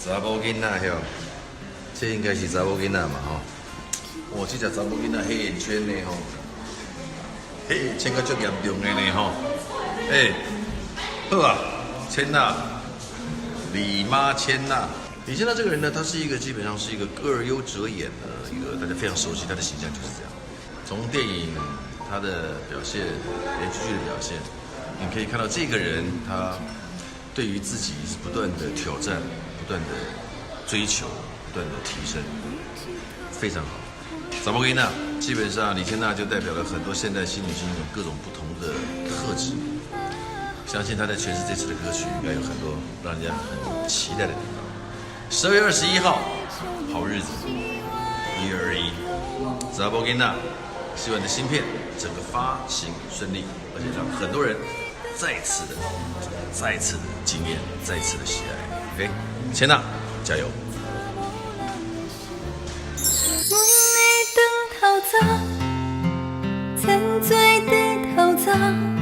查某囡仔哟，这应该是查某囡仔嘛吼。哇，这只查某囡仔黑眼圈呢吼，黑眼圈个足严重的呢吼。好啊，千娜，李妈千娜。李千娜这个人呢，她是一个基本上是一个歌而优则演的一个大家非常熟悉她的形象就是这样。从电影她的表现，连续剧的表现，你可以看到这个人他对于自己是不断的挑战，不断的追求，不断的提升，非常好。查某囡仔，基本上李千娜就代表了很多现代新女性有各种不同的特质。相信她在诠释这次的歌曲，应该有很多让人家很期待的地方。12月21号，好日子，121，查某囡仔，希望你的新片整个发行顺利，而且让很多人再次的惊艳，再次的喜爱。OK， 千娜，加油！门的灯透早，沉醉的透早。